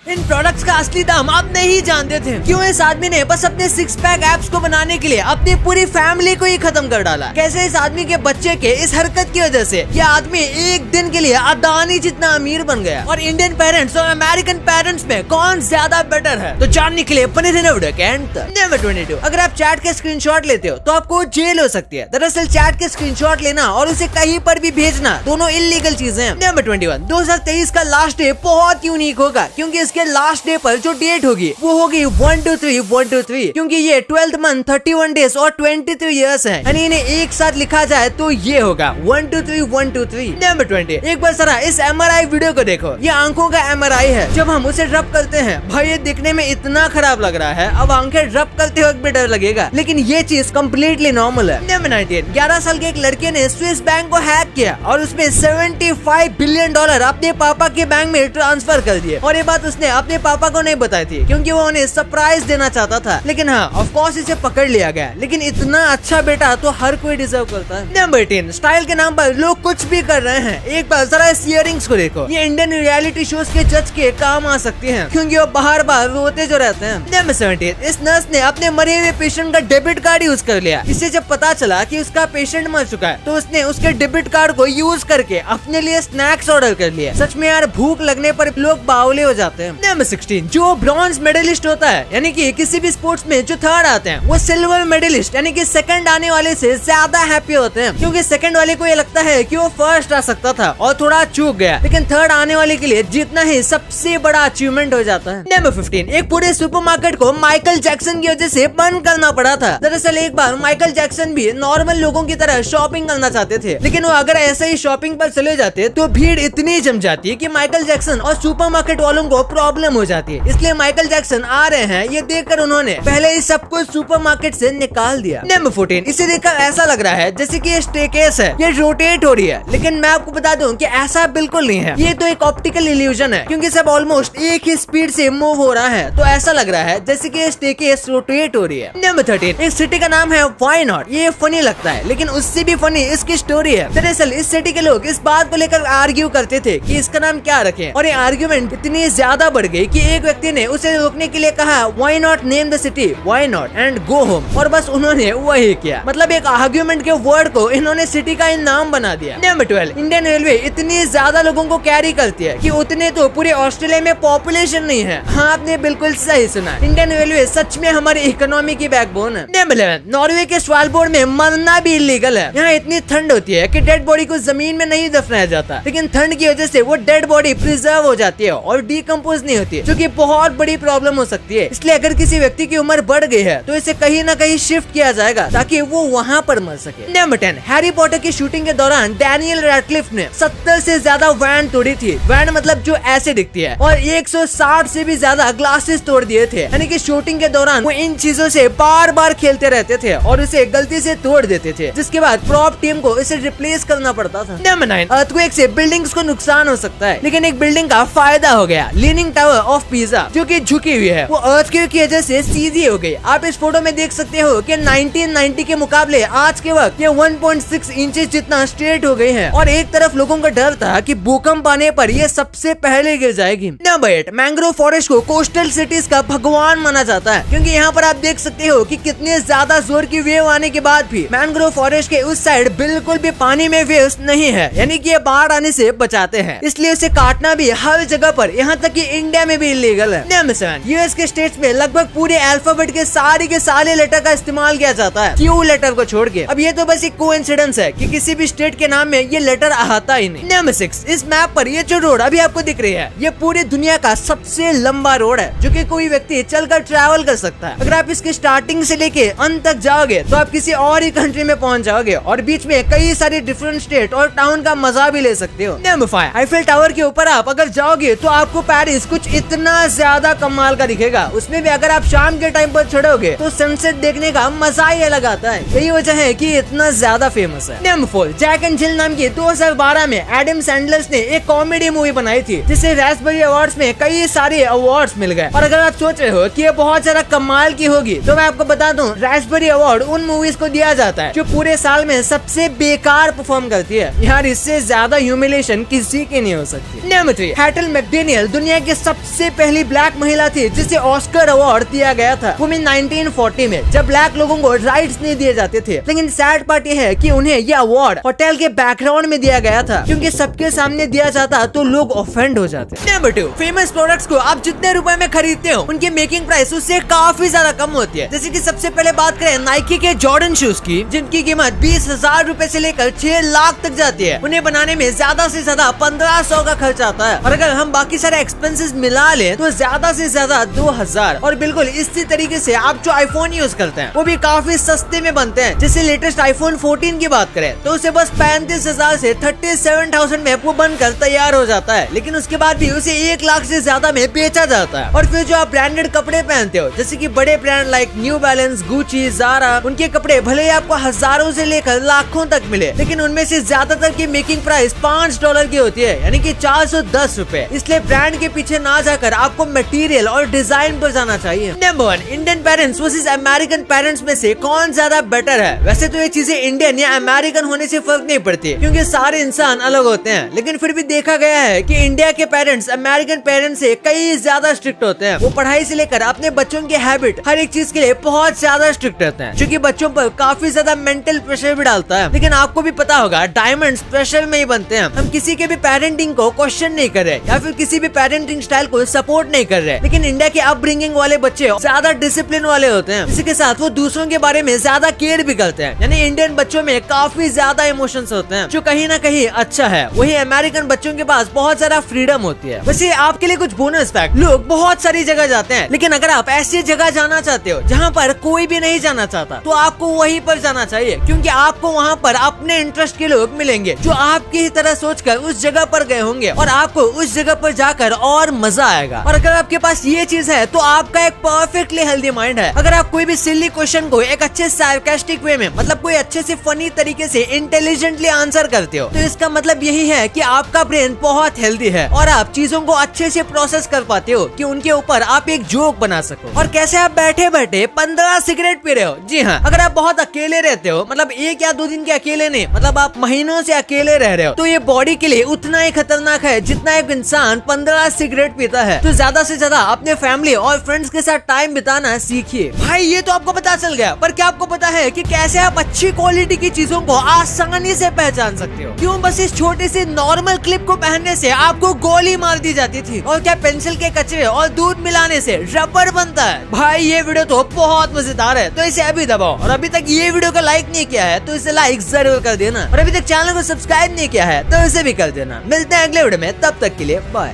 इन products का असली दाम आप नहीं जानते थे। क्यों इस आदमी ने बस अपने 6 पैक एप्स को बनाने के लिए अपनी पूरी फैमिली को ही खत्म कर डाला। कैसे इस आदमी के बच्चे के इस हरकत की वजह से ये आदमी एक दिन के लिए अदानी जितना अमीर बन गया। और इंडियन पेरेंट्स और अमेरिकन पेरेंट्स में कौन ज्यादा बेटर है, तो जानने के लिए बने रहना वीडियो के एंड तक। नंबर 22, अगर आप चैट के स्क्रीनशॉट लेते हो तो आपको जेल हो सकती है। दरअसल चैट के स्क्रीनशॉट लेना और उसे कहीं पर भी भेजना दोनों इलीगल चीजें हैं। नंबर 21, 2023 का लास्ट डे बहुत यूनिक होगा क्योंकि इसके लास्ट डे पर जो डेट होगी वो होगी 123 क्योंकि ये 12th मंथ 31 डेज और 23 ईयर्स है। यानी इन्हें एक साथ लिखा जाए तो ये होगा 123। नंबर 20, एक बार जरा इस MRI वीडियो को देखो। ये आंखों का MRI है। जब हम उसे रब करते हैं भाई ये दिखने में इतना खराब लग रहा है, अब आंखें रब करते वक्त भी डर लगेगा, लेकिन ये चीज कम्प्लीटली नॉर्मल है। नंबर 19, 11 साल के एक लड़के ने स्विस बैंक को हैक किया और उसमें $75 बिलियन अपने पापा के बैंक में ट्रांसफर कर दिए। और ये बात उसने अपने पापा को नहीं बताई थी क्योंकि वो उन्हें सरप्राइज देना चाहता था। लेकिन हाँ, ऑफ कोर्स इसे पकड़ लिया गया। लेकिन इतना अच्छा बेटा तो हर कोई डिजर्व करता है। नंबर 18, स्टाइल के नाम पर लोग कुछ भी कर रहे हैं। एक बार जरा इस इयररिंग्स को देखो। ये इंडियन रियलिटी शोज के जज के काम आ सकती हैं क्योंकि वो बाहर रोते जो रहते हैं। नंबर 17, इस नर्स ने अपने मरे हुए पेशेंट का डेबिट कार्ड यूज कर लिया। इससे जब पता चला कि उसका पेशेंट मर चुका है तो उसने उसके डेबिट कार्ड को यूज करके अपने लिए स्नैक्स ऑर्डर कर लिया। सच में यार, भूख लगने पर लोग बावले हो जाते हैं। नंबर 16, जो ब्रॉन्ज मेडलिस्ट होता है यानी कि किसी भी स्पोर्ट्स में जो थर्ड आते हैं वो सिल्वर मेडलिस्ट यानी कि सेकंड आने वाले से ज्यादा हैप्पी होते हैं क्योंकि सेकंड वाले को ये लगता है कि वो फर्स्ट आ सकता था और थोड़ा चूक गया, लेकिन थर्ड आने वाले के लिए जीतना ही सबसे बड़ा अचीवमेंट हो जाता है। नंबर 15, एक पूरे सुपरमार्केट को माइकल जैक्सन की वजह से बंद करना पड़ा था। दरअसल एक बार माइकल जैक्सन भी नॉर्मल लोगों की तरह शॉपिंग करना चाहते थे, लेकिन वो अगर ऐसे ही शॉपिंग पर चले जाते तो भीड़ इतनी जम जाती है कि माइकल जैक्सन और सुपरमार्केट वालों को प्रॉब्लम हो जाती है। इसलिए माइकल जैक्सन आ रहे हैं ये देखकर उन्होंने पहले ही सब कुछ सुपरमार्केट से निकाल दिया। नंबर 14, इसे देखकर ऐसा लग रहा है जैसे कि ये स्टेयरकेस है, ये रोटेट हो रही है, लेकिन मैं आपको बता दूं कि ऐसा बिल्कुल नहीं है। ये तो एक ऑप्टिकल इल्यूजन है क्योंकि सब ऑलमोस्ट एक ही स्पीड से मूव हो रहा है, तो ऐसा लग रहा है जैसे कि स्टेयरकेस रोटेट हो रही है। नंबर 13, एक सिटी का नाम है व्हाई नॉट। ये फनी लगता है लेकिन उससे भी फनी इसकी स्टोरी है। दरअसल इस सिटी के लोग इस बात को लेकर आर्ग्यू करते थे कि इसका नाम क्या रखें, और ये आर्ग्यूमेंट इतनी ज्यादा बढ़ गई कि एक व्यक्ति ने उसे रोकने के लिए कहा why not name the city why not and go home, और बस उन्होंने वही किया। मतलब एक आर्ग्यूमेंट के वर्ड को इन्होंने सिटी का नाम बना दिया। नंबर 12, इंडियन रेलवे इतनी ज्यादा लोगों को कैरी करती है कि उतने तो पूरे ऑस्ट्रेलिया में पॉपुलेशन नहीं है। हाँ, आपने बिल्कुल सही सुना, इंडियन रेलवे सच में हमारी इकोनॉमी की बैकबोन है। नंबर 11, नॉर्वे के स्वालबोर्ड में मरना भी इलीगल है। यहाँ इतनी ठंड होती है कि डेड बॉडी को जमीन में नहीं दफनाया जाता, लेकिन ठंड की वजह से वो डेड बॉडी प्रिजर्व हो जाती है और डिकम्पोज नहीं होती, जो कि बहुत बड़ी प्रॉब्लम हो सकती है। इसलिए अगर किसी व्यक्ति की उम्र बढ़ गई है तो इसे कहीं ना कहीं शिफ्ट किया जाएगा ताकि वो वहाँ पर मर सके। नंबर 10, हैरी पॉटर की शूटिंग के दौरान डैनियल रैडक्लिफ ने 70 से ज्यादा वैन तोड़ी थी। वैन मतलब जो ऐसे दिखती है, और 160 से भी ज्यादा ग्लासेस तोड़ दिए थे। यानी कि शूटिंग के दौरान वो इन चीजों से बार बार खेलते रहते थे और उसे गलती से तोड़ देते थे, जिसके बाद प्रॉप टीम को इसे रिप्लेस करना पड़ता था। नंबर 9, अर्थक्वेक से बिल्डिंग्स को नुकसान हो सकता है, लेकिन एक बिल्डिंग का फायदा हो गया। लीनिंग टावर ऑफ पीसा जो कि झुकी हुई है वो अर्थक्वेक की वजह से सीधी हो गई। आप इस फोटो में देख सकते हो कि 1990 के मुकाबले आज के वक्त ये 1.6 इंचेस जितना स्ट्रेट हो गई है, और एक तरफ लोगों का डर था कि भूकंप आने पर ये सबसे पहले गिर जाएगी। नंबर 8, मैंग्रोव फॉरेस्ट को कोस्टल सिटीज का भगवान माना जाता है क्योंकि यहाँ पर आप देख सकते हो कि कितने ज्यादा जोर की वेव आने के बाद भी मैंग्रोव फॉरेस्ट के उस साइड बिल्कुल भी पानी में वेव्स नहीं है, यानी कि ये बाढ़ आने से बचाते हैं। इसलिए इसे काटना भी हर जगह पर, यहाँ तक कि इंडिया में भी इलीगल है। नंबर 7, यूएस के स्टेट्स में लगभग पूरे अल्फाबेट के सारे लेटर का इस्तेमाल किया जाता है, क्यू लेटर को छोड़ के। अब ये तो बस एक कोइंसिडेंस है कि किसी भी स्टेट के नाम में ये लेटर आता ही नहीं। नंबर 6, इस मैप पर ये जो रोड अभी आपको दिख रही है ये पूरी दुनिया का सबसे लंबा रोड है जो कि कोई व्यक्ति चलकर ट्रैवल कर सकता है। अगर आप इसके स्टार्टिंग से लेके अंत तक जाओगे तो आप किसी और ही कंट्री में पहुंच जाओगे और बीच में कई सारे डिफरेंट स्टेट और टाउन का मजा भी ले सकते हो। नंबर 5, आईफेल टावर के ऊपर आप अगर जाओगे तो आपको पेरिस कुछ इतना ज्यादा कमाल का दिखेगा। उसमें भी अगर आप शाम के टाइम पर चढ़ोगे तो सनसेट देखने का मजा ही अलग आता है। यही वजह है कि इतना ज्यादा फेमस है। नंबर 4, जैक एंड जिल नाम की 2012 में एडम सैंडलर ने एक कॉमेडी मूवी बनाई थी जिसे रास्पबेरी अवार्ड्स में कई सारे अवार्ड्स मिल गए। और अगर आप सोच रहे हो कि ये बहुत ज्यादा कमाल की होगी तो मैं आपको बता दूं, रास्पबेरी अवार्ड उन मूवीज को दिया जाता है जो पूरे साल में सबसे बेकार परफॉर्म करती है। यार इससे ज्यादा ह्यूमिलेशन किसी की नहीं हो सकती। नंबर 3, हैटल मैकडेनियल दुनिया की की सबसे पहली ब्लैक महिला थी जिसे ऑस्कर अवार्ड दिया गया था, वो 1940 में, जब ब्लैक लोगों को राइट्स नहीं दिए जाते थे। लेकिन सैड पार्ट ये है कि उन्हें यह अवार्ड होटल के बैकग्राउंड में दिया गया था, क्योंकि सबके सामने दिया जाता तो लोग ऑफेंड हो जाते। नंबर 2, फेमस प्रोडक्ट्स को आप जितने रुपए में खरीदते हो उनकी मेकिंग प्राइस उससे काफी ज्यादा कम होती है। जैसे कि सबसे पहले बात करें नाइकी के जॉर्डन शूज की, जिनकी कीमत 20,000 रूपए से लेकर 6 लाख तक जाती है। उन्हें बनाने में ज्यादा से ज्यादा 1500 का खर्च आता है, और अगर हम बाकी सारे एक्सपेंसेस मिला लें तो ज्यादा से ज्यादा 2000। और बिल्कुल इसी तरीके से आप जो आईफोन यूज करते हैं वो भी काफी सस्ते में बनते हैं। जैसे लेटेस्ट आईफोन 14 की बात करें तो उसे बस 35,000 से 37,000 में वो बनकर तैयार हो जाता है, लेकिन उसके बाद भी उसे 1 लाख से ज्यादा में बेचा जाता है। और फिर जो आप ब्रांडेड कपड़े पहनते हो, जैसे कि बड़े brand like New Balance, Gucci, Zara, उनके कपड़े भले ही आपको हजारों से लेकर लाखों तक मिले, लेकिन उनमें से ज्यादातर की मेकिंग प्राइस $5 की होती है, यानी कि 410 रूपए। इसलिए ब्रांड के पीछे ना जाकर आपको मटेरियल और डिजाइन पर जाना चाहिए। Number 1, Indian parents versus American parents में से कौन ज्यादा बेटर है? वैसे तो ये चीजें इंडियन या अमेरिकन होने से फर्क नहीं पड़ती, क्योंकि सारे इंसान अलग होते हैं, लेकिन फिर भी देखा गया है कि इंडिया के पेरेंट्स अमेरिकन पेरेंट्स से कई ज्यादा स्ट्रिक्ट होते हैं। वो पढ़ाई से लेकर अपने बच्चों की हैबिट, हर एक चीज के लिए बहुत ज्यादा स्ट्रिक्ट रहते हैं, जो कि बच्चों पर काफी ज्यादा मेंटल प्रेशर भी डालता है। लेकिन आपको भी पता होगा डायमंड स्पेशल में ही बनते हैं। हम किसी के भी पेरेंटिंग को क्वेश्चन नहीं कर रहे या फिर किसी भी पेरेंटिंग स्टाइल को सपोर्ट नहीं कर रहे, लेकिन इंडिया के अपब्रिंगिंग वाले बच्चे ज्यादा डिसिप्लिन वाले होते हैं, इसी के साथ वो दूसरों के बारे में ज्यादा केयर भी करते हैं। यानी इंडियन बच्चों में काफी ज्यादा इमोशंस होते हैं, जो कहीं ना कहीं अच्छा है। वही अमेरिकन बच्चों के पास बहुत ज्यादा फ्रीडम होती है। वैसे आपके लिए कुछ बोनस फैक्ट, लोग बहुत सारी जगह जाते हैं, लेकिन अगर आप ऐसी जगह जाना चाहते हो जहाँ पर कोई भी नहीं जाना चाहता, तो आपको वहीं पर जाना चाहिए, क्योंकि आपको वहाँ पर अपने इंटरेस्ट के लोग मिलेंगे जो आपकी ही तरह सोचकर उस जगह पर गए होंगे, और आपको उस जगह पर जाकर और मजा आएगा। और अगर आपके पास ये चीज है तो आपका एक परफेक्टली हेल्दी माइंड है। अगर आप कोई भी सिली क्वेश्चन को एक अच्छे सार्कास्टिक वे में, मतलब कोई अच्छे से फनी तरीके से इंटेलिजेंटली आंसर करते हो, तो इसका मतलब यही है कि आपका ब्रेन बहुत हेल्दी है और आप चीजों को अच्छे से प्रोसेस कर पाते हो कि उनके ऊपर आप एक जोक बना सको। और कैसे आप बैठे बैठे 15 सिगरेट पी रहे हो। जी हाँ, अगर आप बहुत अकेले रहते हो, मतलब 1 या 2 दिन के अकेले नहीं, मतलब आप महीनों से अकेले रह रहे हो, तो ये बॉडी के लिए उतना ही खतरनाक है जितना एक इंसान 15 सिगरेट पीता है। तो ज्यादा से ज्यादा अपने फैमिली और फ्रेंड्स के साथ टाइम बिताना सीखिए। भाई ये तो आपको पता चल गया, पर क्या आपको पता है कि कैसे आप अच्छी क्वालिटी की चीजों को आसानी से पहचान सकते हो? क्यों बस इस छोटे से नॉर्मल क्लिप को पहनने से आपको गोली मार दी जाती थी, और क्या पेंसिल के कचरे और दूध मिलाने से रबर बनता है? भाई ये वीडियो तो बहुत मजेदार है, तो इसे अभी दबाओ। और अभी तक ये वीडियो को लाइक नहीं किया है तो इसे लाइक जरूर कर देना, और अभी तक चैनल को सब्सक्राइब नहीं किया है तो इसे भी कर देना। मिलते हैं अगले वीडियो में, तब तक के लिए बाय।